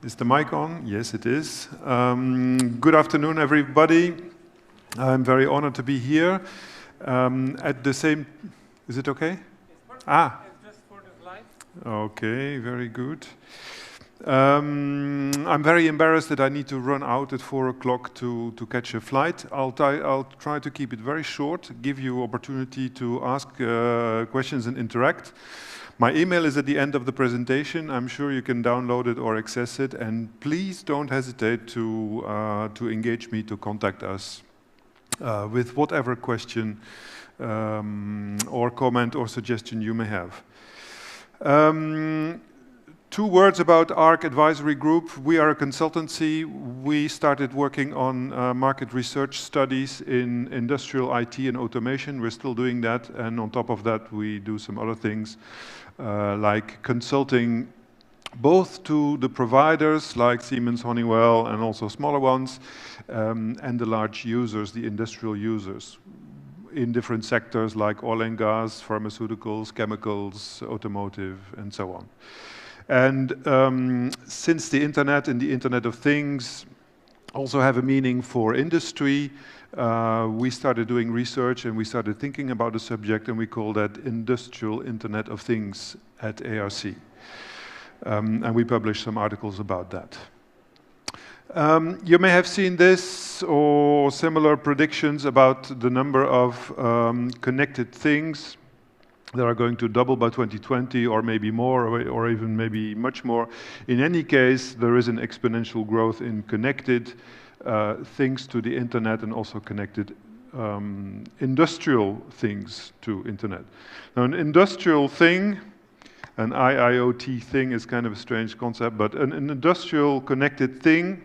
Is the mic on? Yes, it is. Good afternoon, everybody. I'm very honored to be here. At the same, is it okay? It's just for the slides. Okay, very good. I'm very embarrassed that I need to run out at 4 o'clock to catch a flight. I'll try to keep it very short, give you opportunity to ask questions and interact. My email is at the end of the presentation. I'm sure you can download it or access it, and please don't hesitate to engage me, to contact us with whatever question or comment or suggestion you may have. 2 words about ARC Advisory Group. We are a consultancy. We started working on market research studies in industrial IT and automation. We're still doing that, and on top of that we do some other things like consulting both to the providers like Siemens, Honeywell, and also smaller ones, and the large users, the industrial users, in different sectors like oil and gas, pharmaceuticals, chemicals, automotive, and so on. And since the internet and the Internet of Things also have a meaning for industry, we started doing research and we started thinking about the subject, and we call that Industrial Internet of Things at ARC. And we published some articles about that. You may have seen this or similar predictions about the number of connected things that are going to double by 2020, or maybe more, or even maybe much more. In any case, there is an exponential growth in connected things to the internet, and also connected industrial things to internet. Now, an industrial thing, an IIoT thing is kind of a strange concept, but an industrial connected thing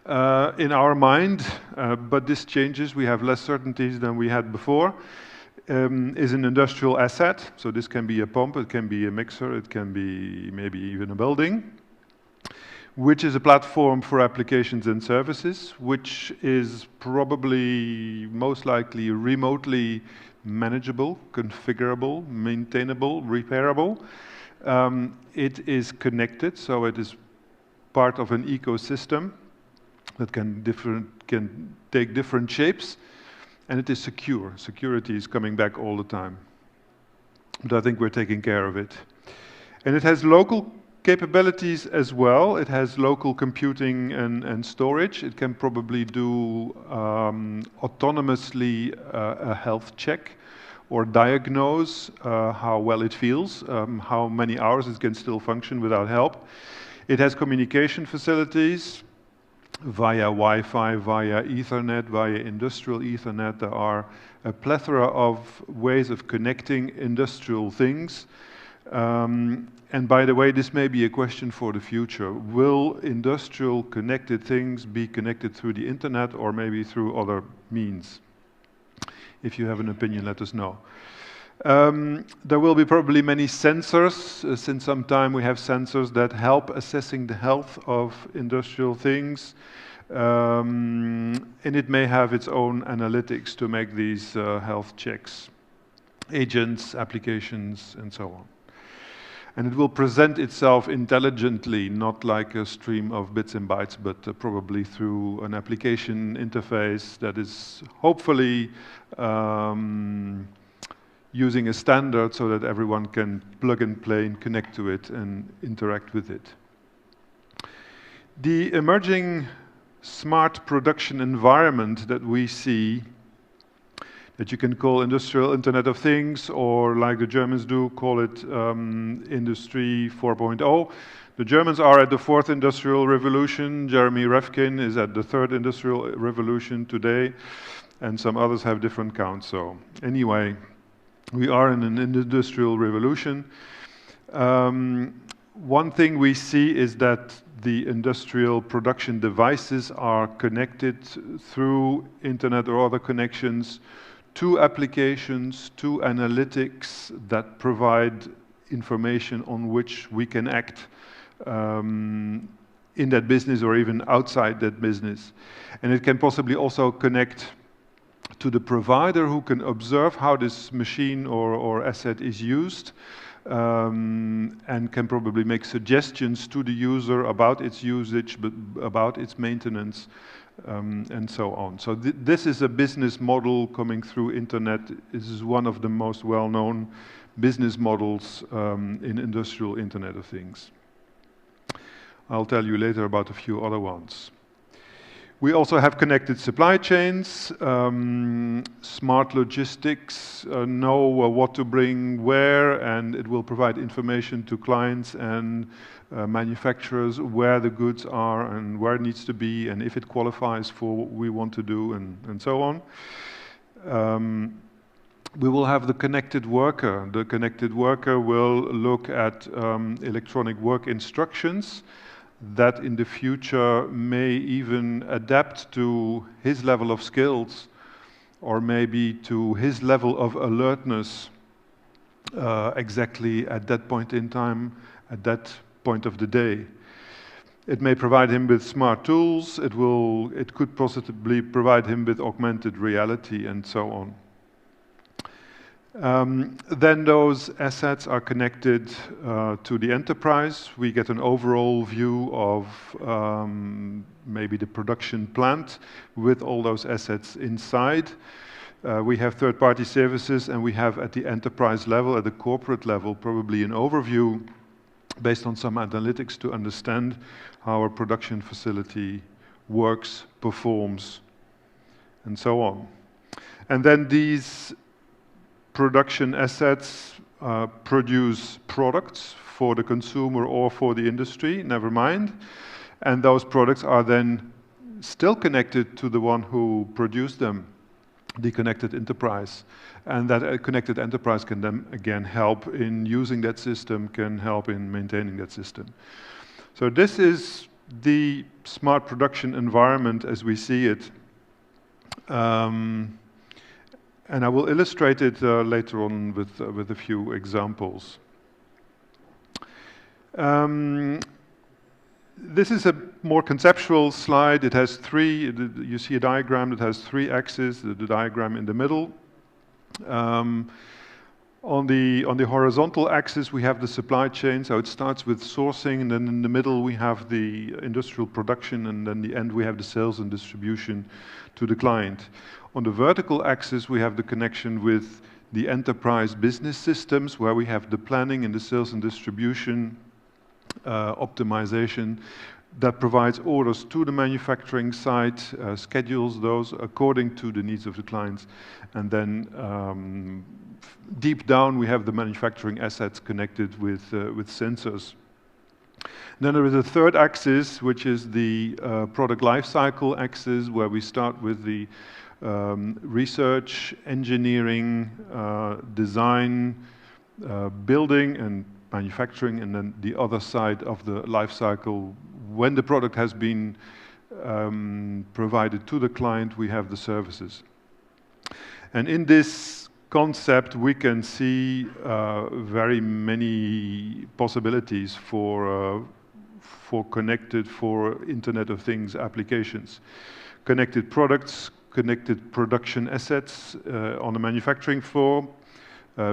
in our mind, but this changes, we have less certainties than we had before, is an industrial asset. So this can be a pump, it can be a mixer, it can be maybe even a building, which is a platform for applications and services, which is probably most likely remotely manageable, configurable, maintainable, repairable. It is connected, so it is part of an ecosystem that can take different shapes. And it is secure. Security is coming back all the time. But I think we're taking care of it. And it has local capabilities as well. It has local computing and storage. It can probably do autonomously a health check or diagnose how well it feels, how many hours it can still function without help. It has communication facilities via Wi-Fi, via Ethernet, via industrial Ethernet. There are a plethora of ways of connecting industrial things. And by the way, this may be a question for the future. Will industrial connected things be connected through the internet or maybe through other means? If you have an opinion, let us know. There will be probably many sensors. Since some time we have sensors that help assessing the health of industrial things. And it may have its own analytics to make these health checks. Agents, applications, and so on. And it will present itself intelligently, not like a stream of bits and bytes, but probably through an application interface that is hopefully using a standard so that everyone can plug and play and connect to it and interact with it. The emerging smart production environment that we see, that you can call Industrial Internet of Things, or like the Germans do, call it Industry 4.0. The Germans are at the 4th Industrial Revolution. Jeremy Rifkin is at the 3rd Industrial Revolution today, and some others have different counts. So anyway, we are in an industrial revolution. One thing we see is that the industrial production devices are connected through internet or other connections to applications, to analytics that provide information on which we can act in that business or even outside that business. And it can possibly also connect to the provider, who can observe how this machine or asset is used, and can probably make suggestions to the user about its usage, but about its maintenance, and so on. So this is a business model coming through internet. This is one of the most well-known business models in industrial Internet of Things. I'll tell you later about a few other ones. We also have connected supply chains, smart logistics, know what to bring where, and it will provide information to clients and manufacturers where the goods are and where it needs to be and if it qualifies for what we want to do and so on. We will have the connected worker. The connected worker will look at electronic work instructions that in the future may even adapt to his level of skills or maybe to his level of alertness exactly at that point in time, at that point of the day. It may provide him with smart tools, it could possibly provide him with augmented reality and so on. Then those assets are connected to the enterprise. We get an overall view of maybe the production plant with all those assets inside. We have third-party services, and we have at the enterprise level, at the corporate level, probably an overview based on some analytics to understand how a production facility works, performs, and so on. And then these production assets produce products for the consumer or for the industry, never mind. And those products are then still connected to the one who produced them, the connected enterprise. And that connected enterprise can then again help in using that system, can help in maintaining that system. So this is the smart production environment as we see it. And I will illustrate it later on with a few examples. This is a more conceptual slide. It has three, you see a diagram that has three axes, the diagram in the middle. On the horizontal axis, we have the supply chain, so it starts with sourcing, and then in the middle we have the industrial production, and then the end we have the sales and distribution to the client. On the vertical axis, we have the connection with the enterprise business systems, where we have the planning and the sales and distribution optimization that provides orders to the manufacturing site, schedules those according to the needs of the clients, and then deep down we have the manufacturing assets connected with sensors. Then there is a third axis, which is the product lifecycle axis, where we start with the research, engineering, design, building and manufacturing, and then the other side of the life cycle, when the product has been provided to the client, we have the services. And in this concept, we can see very many possibilities for connected, for Internet of Things applications. Connected products, connected production assets on the manufacturing floor,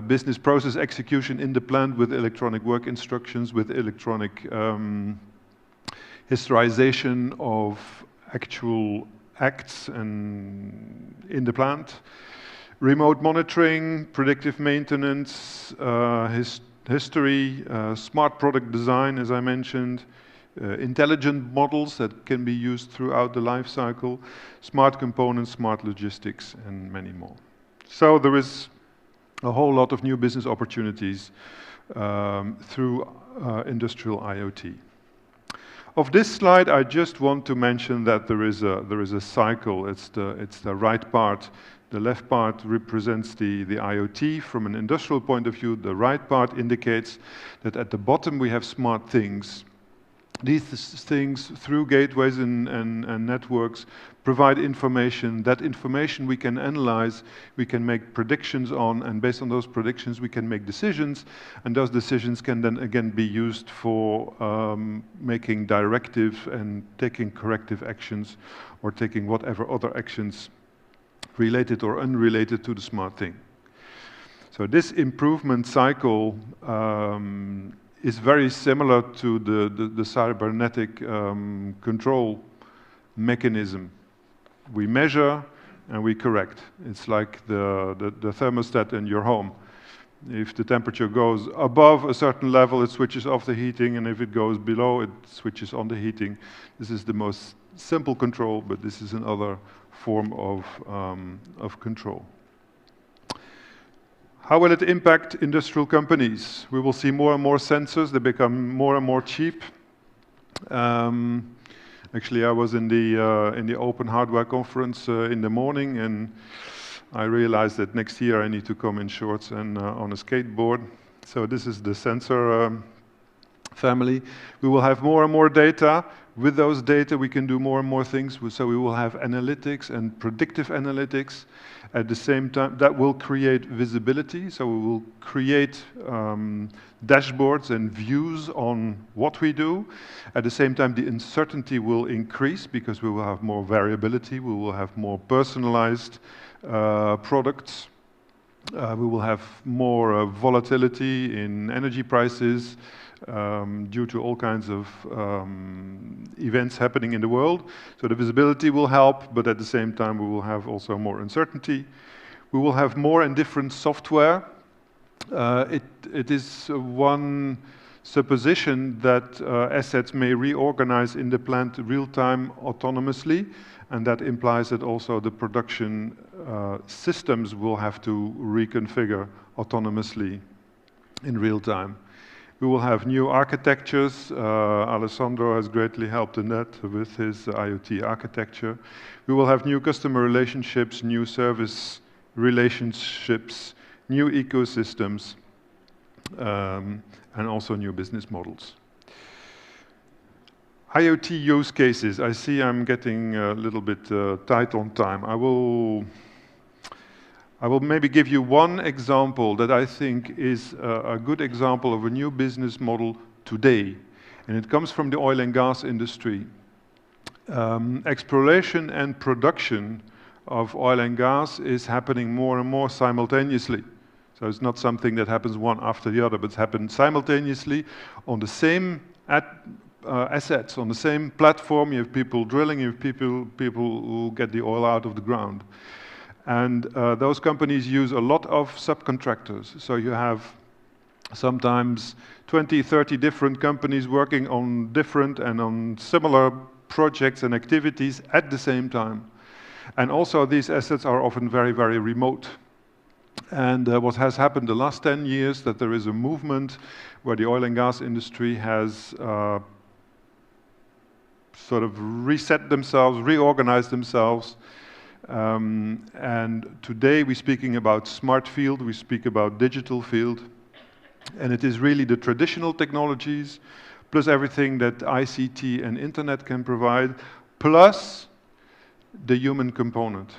business process execution in the plant with electronic work instructions, with electronic historization of actual acts and in the plant, remote monitoring, predictive maintenance, history, smart product design, as I mentioned, intelligent models that can be used throughout the life cycle, smart components, smart logistics, and many more. So there is a whole lot of new business opportunities through industrial IoT. Of this slide, I just want to mention that there is a cycle. It's the right part. The left part represents the IoT from an industrial point of view. The right part indicates that at the bottom we have smart things. These things, through gateways and networks, provide information. That information we can analyze, we can make predictions on, and based on those predictions we can make decisions, and those decisions can then again be used for making directive and taking corrective actions, or taking whatever other actions related or unrelated to the smart thing. So this improvement cycle is very similar to the cybernetic control mechanism. We measure and we correct. It's like the thermostat in your home. If the temperature goes above a certain level, it switches off the heating, and if it goes below, it switches on the heating. This is the most simple control, but this is another form of control. How will it impact industrial companies? We will see more and more sensors. They become more and more cheap. Actually, I was in the Open Hardware conference in the morning, and I realized that next year I need to come in shorts and on a skateboard. So this is the sensor family. We will have more and more data. With those data, we can do more and more things. So we will have analytics and predictive analytics. At the same time, that will create visibility. So we will create dashboards and views on what we do. At the same time, the uncertainty will increase because we will have more variability. We will have more personalized products. We will have more volatility in energy prices due to all kinds of events happening in the world. So the visibility will help, but at the same time we will have also more uncertainty. We will have more and different software. It is one supposition that assets may reorganize in the plant real-time autonomously, and that implies that also the production systems will have to reconfigure autonomously in real time. We will have new architectures. Alessandro has greatly helped in that with his IoT architecture. We will have new customer relationships, new service relationships, new ecosystems, and also new business models. IoT use cases. I see I'm getting a little bit tight on time. I will maybe give you one example that I think is a good example of a new business model today, and it comes from the oil and gas industry. Exploration and production of oil and gas is happening more and more simultaneously. So it's not something that happens one after the other, but it's happened simultaneously on the same assets, on the same platform. You have people drilling, you have people who get the oil out of the ground. And those companies use a lot of subcontractors. So you have sometimes 20, 30 different companies working on different and on similar projects and activities at the same time. And also these assets are often very, very remote. And what has happened the last 10 years, that there is a movement where the oil and gas industry has sort of reset themselves, reorganized themselves. And today we're speaking about smart field, we speak about digital field, and it is really the traditional technologies plus everything that ICT and internet can provide, plus the human component.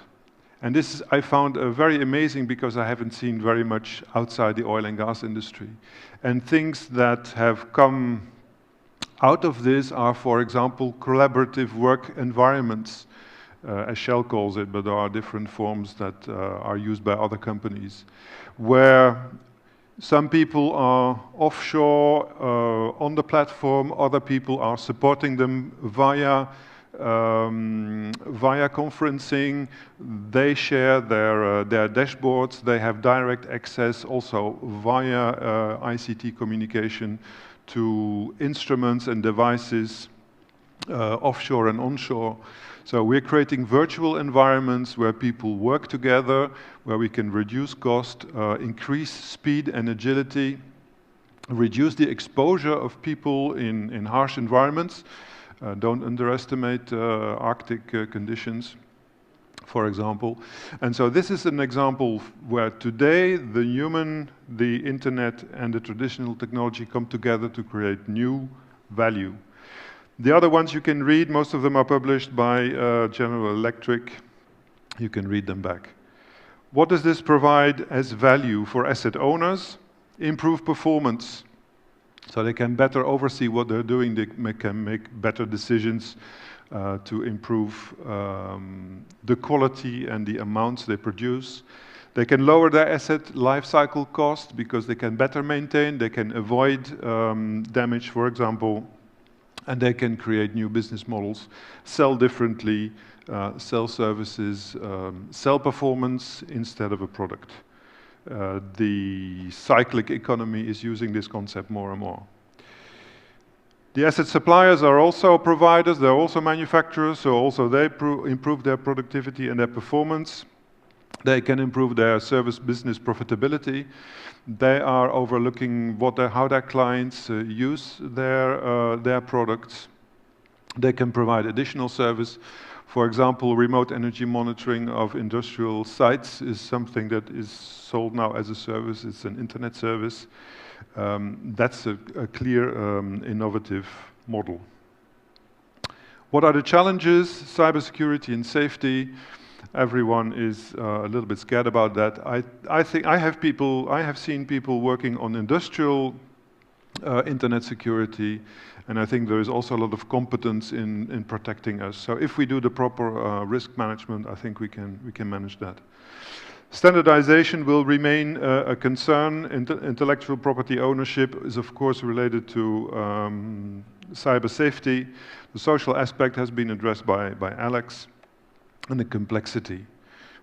And this I found very amazing because I haven't seen very much outside the oil and gas industry. And things that have come out of this are, for example, collaborative work environments. As Shell calls it, but there are different forms that are used by other companies, where some people are offshore on the platform, other people are supporting them via conferencing. They share their dashboards, they have direct access also via ICT communication to instruments and devices offshore and onshore. So we're creating virtual environments where people work together, where we can reduce cost, increase speed and agility, reduce the exposure of people in harsh environments. Don't underestimate Arctic conditions, for example. And so this is an example where today the human, the internet, and the traditional technology come together to create new value. The other ones you can read, most of them are published by General Electric. You can read them back. What does this provide as value for asset owners? Improve performance. So they can better oversee what they're doing, they can make better decisions to improve the quality and the amounts they produce. They can lower their asset life cycle cost because they can better maintain, they can avoid damage, for example, and they can create new business models, sell differently, sell services, sell performance instead of a product. The cyclic economy is using this concept more and more. The asset suppliers are also providers, they're also manufacturers, so also they improve their productivity and their performance. They can improve their service business profitability. They are overlooking how their clients use their products. They can provide additional service. For example, remote energy monitoring of industrial sites is something that is sold now as a service. It's an internet service. That's a clear innovative model. What are the challenges? Cybersecurity and safety. Everyone is a little bit scared about that. I have seen people working on industrial internet security, and I think there is also a lot of competence in protecting us. So if we do the proper risk management, I think we can manage that. Standardization will remain a concern. Intellectual property ownership is of course related to cyber safety. The social aspect has been addressed by Alex, and the complexity.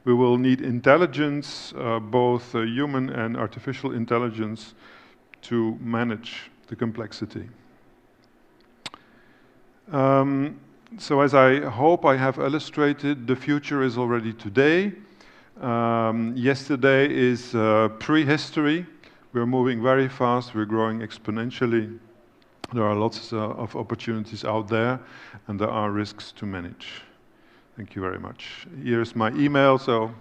We will need intelligence, both human and artificial intelligence, to manage the complexity. So as I hope I have illustrated, the future is already today. Yesterday is prehistory. We're moving very fast, we're growing exponentially. There are lots of opportunities out there, and there are risks to manage. Thank you very much. Here's my email, so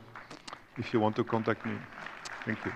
if you want to contact me. Thank you.